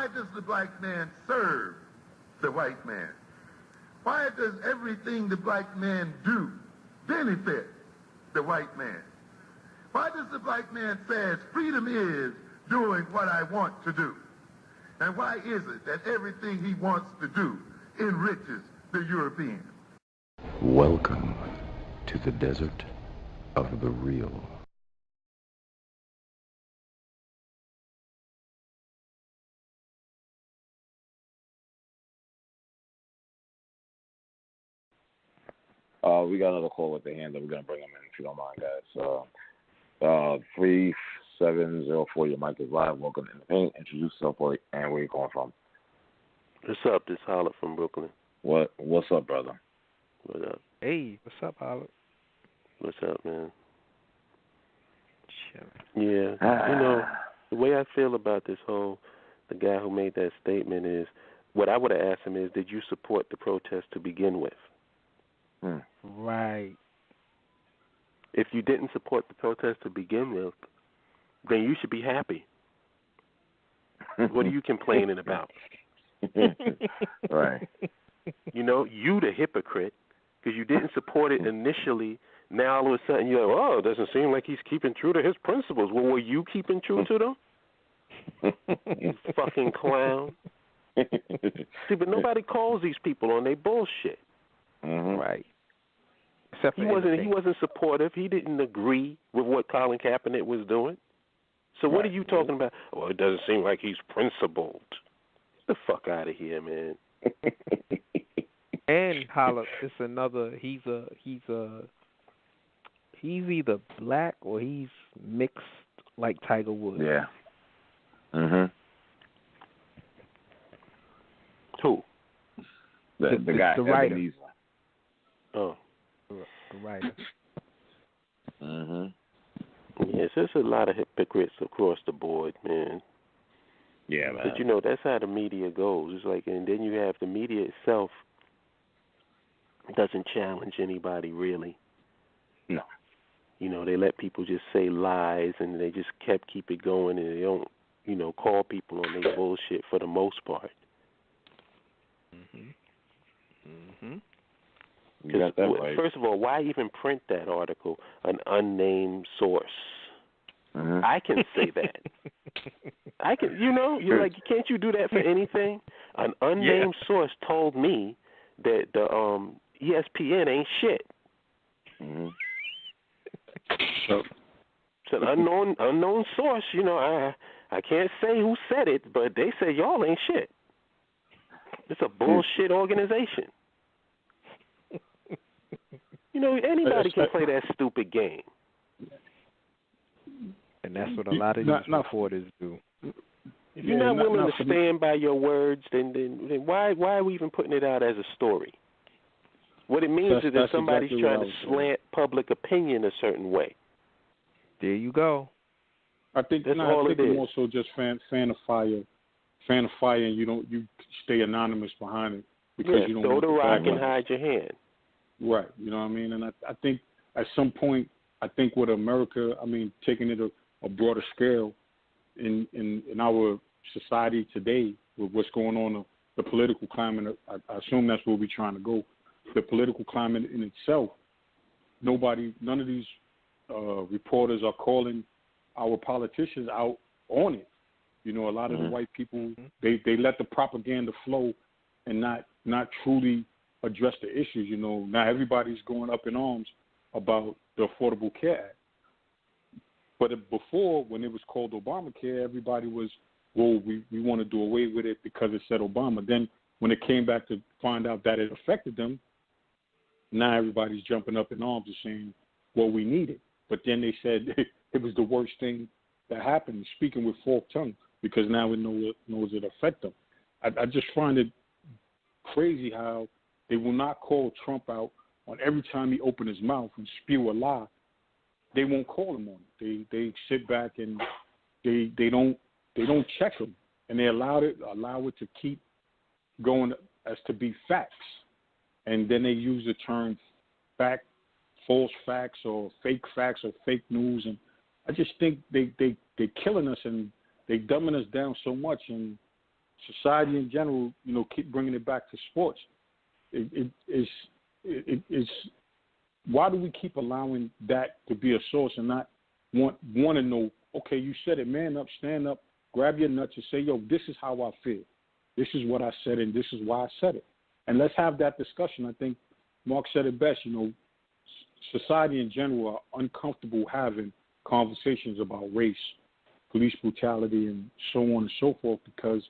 Why does the black man serve the white man? Why does everything the black man do benefit the white man? Why does the black man say freedom is doing what I want to do? And why is it that everything he wants to do enriches the European? Welcome to the desert of the real. We got another call with the hand that we're going to bring them in, if you don't mind, guys. 3704, your mic is live. Welcome in the paint. Introduce yourself and where you calling from. What's up? This is Holip from Brooklyn. What's up, brother? What up? Hey, what's up, Holip? What's up, man? Sure. Yeah, the way I feel about this the guy who made that statement is, what I would have asked him is, did you support the protest to begin with? Right. If you didn't support the protest to begin with, then you should be happy. What are you complaining about? Right. You the hypocrite, because you didn't support it initially. Now all of a sudden you're like, oh, it doesn't seem like he's keeping true to his principles. Well, were you keeping true to them? You fucking clown. See, but nobody calls these people on their bullshit. Mm-hmm. Right. Except he wasn't supportive. He didn't agree with what Colin Kaepernick was doing. So what are you talking about? Well, it doesn't seem like he's principled. Get the fuck out of here, man. And Holip, it's another. He's either black or he's mixed like Tiger Woods. Yeah. Mhm. Who? The guy. The writer. Oh. The writer. Mhm. Yes, there's a lot of hypocrites across the board, man. Yeah, man. But that's how the media goes. It's like, and then you have the media itself doesn't challenge anybody really. No. They let people just say lies, and they just keep it going, and they don't, call people on their bullshit for the most part. Mhm. Mhm. You got that right. First of all, why even print that article? An unnamed source. Mm-hmm. I can say that. I can. You're like, can't you do that for anything? An unnamed source told me that the ESPN ain't shit. Mm-hmm. So it's an unknown source. I can't say who said it, but they say y'all ain't shit. It's a bullshit organization. Anybody can play that stupid game. And that's what a lot of these reporters do. If you're not willing to stand by your words, then why are we even putting it out as a story? What it means is that somebody's trying to slant public opinion a certain way. There you go. I think it's more so just fan of fire, and you stay anonymous behind it because you don't throw want the to rock and hide your hand. Right, you know what I mean? And I think at some point, with America, taking it a broader scale in our society today with what's going on, the political climate, I assume that's where we're trying to go. The political climate in itself, none of these reporters are calling our politicians out on it. A lot of the white people, they let the propaganda flow and not truly address the issues. Now everybody's going up in arms about the Affordable Care Act. But before, when it was called Obamacare, everybody was, well, we want to do away with it because it said Obama. Then when it came back to find out that it affected them, now everybody's jumping up in arms and saying, well, we need it. But then they said it was the worst thing that happened, speaking with forked tongue, because now it knows it affect them. I just find it crazy how they will not call Trump out on every time he opens his mouth and spew a lie. They won't call him on it. They sit back and they don't check him, and they allow it to keep going as to be facts, and then they use the term false facts or fake news, and I just think they're killing us and they dumbing us down so much, and society in general, keep bringing it back to sports. It's why do we keep allowing that to be a source and not want to know, okay, you said it, man up, stand up, grab your nuts and say, yo, this is how I feel. This is what I said and this is why I said it. And let's have that discussion. I think Mark said it best, society in general are uncomfortable having conversations about race, police brutality, and so on and so forth because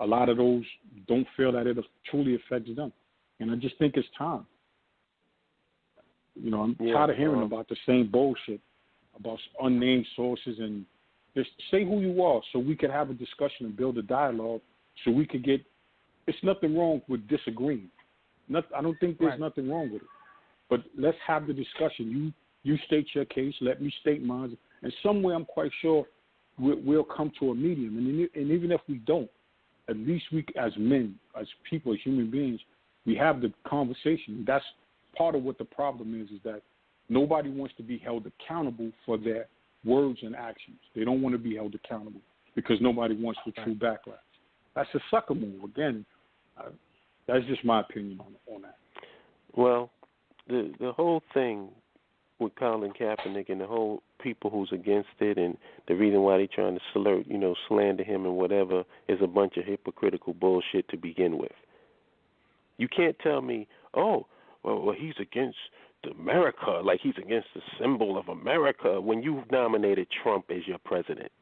a lot of those don't feel that it truly affects them. And I just think it's time. I'm tired of hearing about the same bullshit about unnamed sources, and just say who you are so we could have a discussion and build a dialogue so we could get – it's nothing wrong with disagreeing. I don't think there's nothing wrong with it. But let's have the discussion. You state your case, let me state mine, and somewhere I'm quite sure we'll come to a medium. And even if we don't, at least we as men, as people, as human beings, we have the conversation. That's part of what the problem is that nobody wants to be held accountable for their words and actions. They don't want to be held accountable because nobody wants the true backlash. That's a sucker move. Again, that's just my opinion on that. Well, the whole thing with Colin Kaepernick and the whole people who's against it and the reason why they're trying to slander him and whatever is a bunch of hypocritical bullshit to begin with. You can't tell me, well, he's against America, like he's against the symbol of America when you've nominated Trump as your president.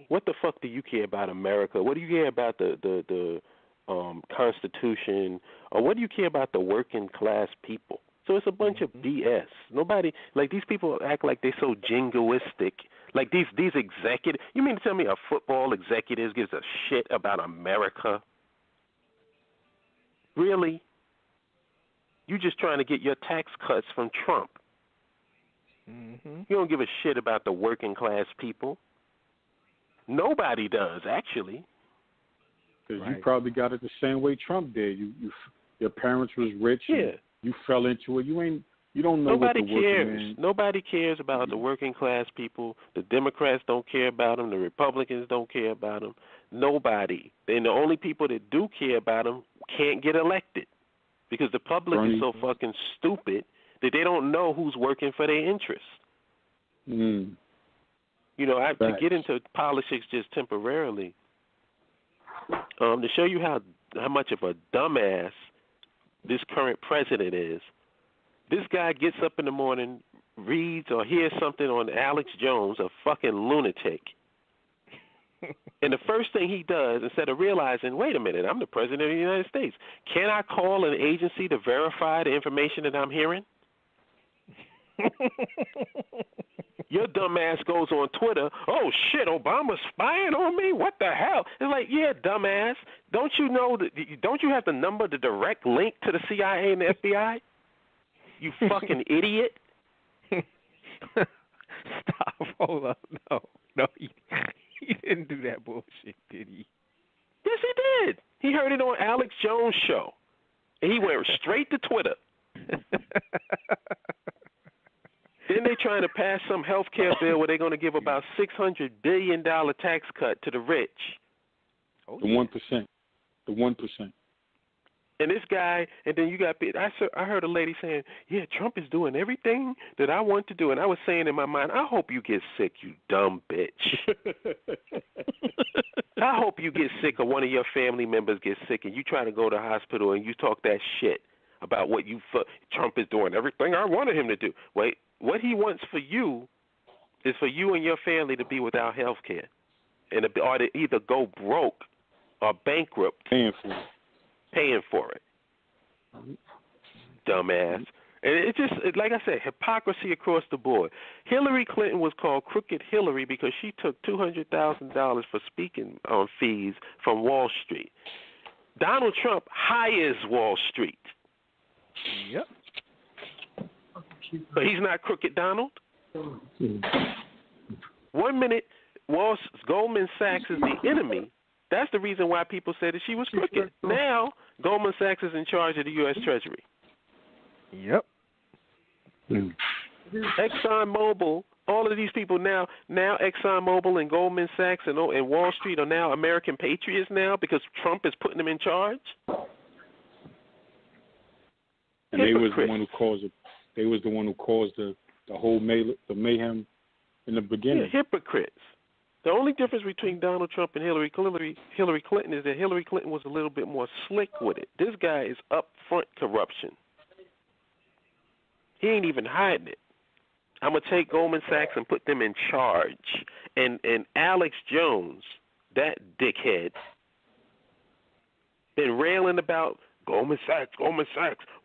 What the fuck do you care about America? What do you care about the Constitution? Or what do you care about the working class people? So it's a bunch of BS. Nobody, like these people act like they're so jingoistic. Like these executives, you mean to tell me a football executive gives a shit about America? Really? You just trying to get your tax cuts from Trump. You don't give a shit about the working class people. Nobody does, actually. Because you probably got it the same way Trump did. Your parents was rich. And you fell into it. You don't know Nobody what the cares. Nobody cares about the working class people. The Democrats don't care about them. The Republicans don't care about them. Nobody. And the only people that do care about them can't get elected because the public is so fucking stupid that they don't know who's working for their interests. To get into politics just temporarily, to show you how much of a dumbass this current president is, this guy gets up in the morning, reads or hears something on Alex Jones, a fucking lunatic, and the first thing he does, instead of realizing, wait a minute, I'm the president of the United States, can I call an agency to verify the information that I'm hearing? Your dumbass goes on Twitter, oh shit, Obama's spying on me? What the hell? It's like, yeah, dumbass, don't you know don't you have the number, the direct link to the CIA and the FBI? You fucking idiot. Stop, hold up. No, he didn't do that bullshit, did he? Yes, he did. He heard it on Alex Jones' show, and he went straight to Twitter. Then they trying to pass some health care bill where they're going to give about $600 billion tax cut to the rich. The 1%. The 1%. And this guy, and then you got, I heard a lady saying, yeah, Trump is doing everything that I want to do. And I was saying in my mind, I hope you get sick, you dumb bitch. I hope you get sick or one of your family members gets sick and you try to go to the hospital and you talk that shit about what Trump is doing everything I wanted him to do. Wait, what he wants for you is for you and your family to be without health care or to either go broke or bankrupt. Paying for it. Dumbass. And it's just, like I said, hypocrisy across the board. Hillary Clinton was called Crooked Hillary because she took $200,000 for speaking fees from Wall Street. Donald Trump hires Wall Street. Yep. But he's not Crooked Donald. 1 minute, Goldman Sachs is the enemy. That's the reason why people said that she was crooked. Now, Goldman Sachs is in charge of the U.S. Treasury. Yep. ExxonMobil all of these people now ExxonMobil and Goldman Sachs and Wall Street are now American patriots now because Trump is putting them in charge? And they was the one who caused it. They was the one who caused the whole mayhem in the beginning. Yeah, hypocrites. The only difference between Donald Trump and Hillary Clinton is that Hillary Clinton was a little bit more slick with it. This guy is upfront corruption. He ain't even hiding it. I'm going to take Goldman Sachs and put them in charge. And Alex Jones, that dickhead, been railing about Goldman Sachs,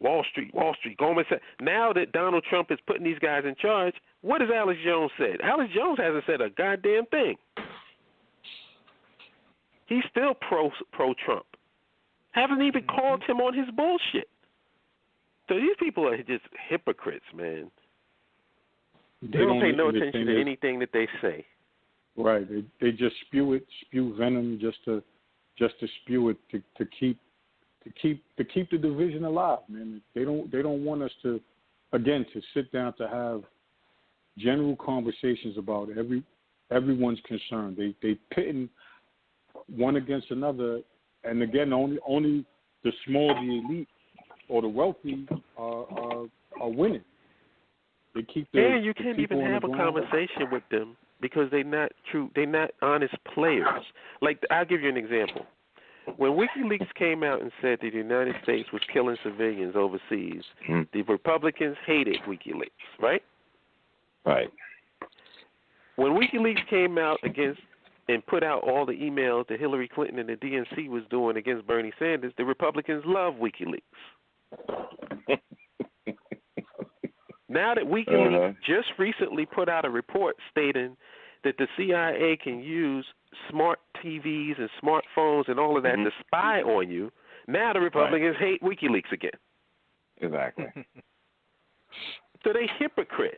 Wall Street, Goldman Sachs. Now that Donald Trump is putting these guys in charge, what has Alex Jones said? Alex Jones hasn't said a goddamn thing. He's still pro-Trump. Haven't even called him on his bullshit. So these people are just hypocrites, man. They don't pay no attention to anything that they say. Right. They just spew venom just to spew it to keep the division alive, man. They don't want us to sit down to have general conversations about everyone's concern. They pitting one against another, and again, only the small, the elite, or the wealthy are winning. They keep and you can't even have a conversation with them because they're not honest players. Like, I'll give you an example. When WikiLeaks came out and said that the United States was killing civilians overseas, the Republicans hated WikiLeaks, right? Right. When WikiLeaks came out against and put out all the emails that Hillary Clinton and the DNC was doing against Bernie Sanders, the Republicans love WikiLeaks. Now that WikiLeaks just recently put out a report stating that the CIA can use smart TVs and smartphones and all of that to spy on you, now the Republicans hate WikiLeaks again. Exactly. So they hypocrites.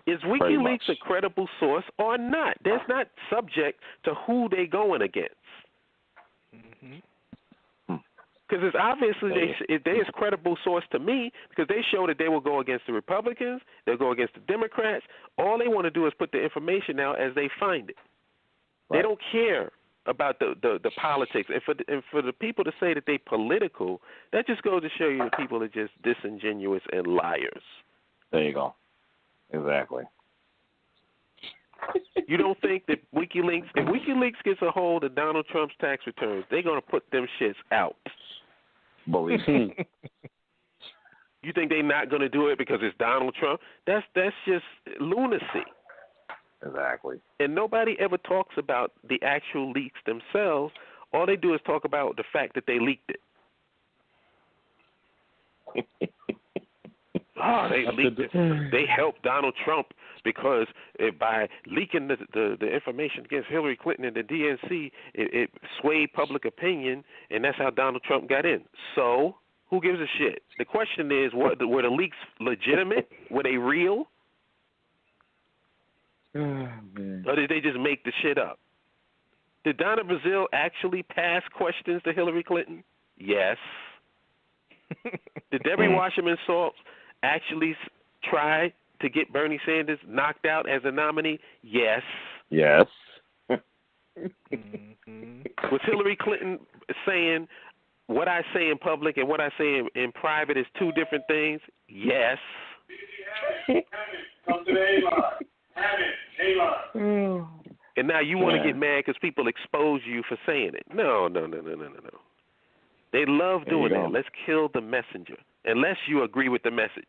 Is WikiLeaks a credible source or not? That's not subject to who they going against. Because it's obviously they is credible source to me because they show that they will go against the Republicans, they'll go against the Democrats. All they want to do is put the information out as they find it. Right. They don't care about the politics. And for the people to say that they political, that just goes to show you that people are just disingenuous and liars. There you go. Exactly. You don't think that if WikiLeaks gets a hold of Donald Trump's tax returns, they're going to put them shits out? Believe me. You think they're not going to do it because it's Donald Trump? That's just lunacy. Exactly. And nobody ever talks about the actual leaks themselves. All they do is talk about the fact that they leaked it. They leaked it. They helped Donald Trump because by leaking the information against Hillary Clinton and the DNC, it swayed public opinion, and that's how Donald Trump got in. So who gives a shit? The question is, were the leaks legitimate? Were they real? Or did they just make the shit up? Did Donna Brazile actually pass questions to Hillary Clinton? Yes. Did Debbie Wasserman Schultz actually try to get Bernie Sanders knocked out as a nominee? Yes. Yes. Was Hillary Clinton saying what I say in public and what I say in private is two different things? Yes. Come to the A-line. Have it. A-line. And now you want to get mad because people expose you for saying it. No. They love doing that. Let's kill the messenger. Unless you agree with the message.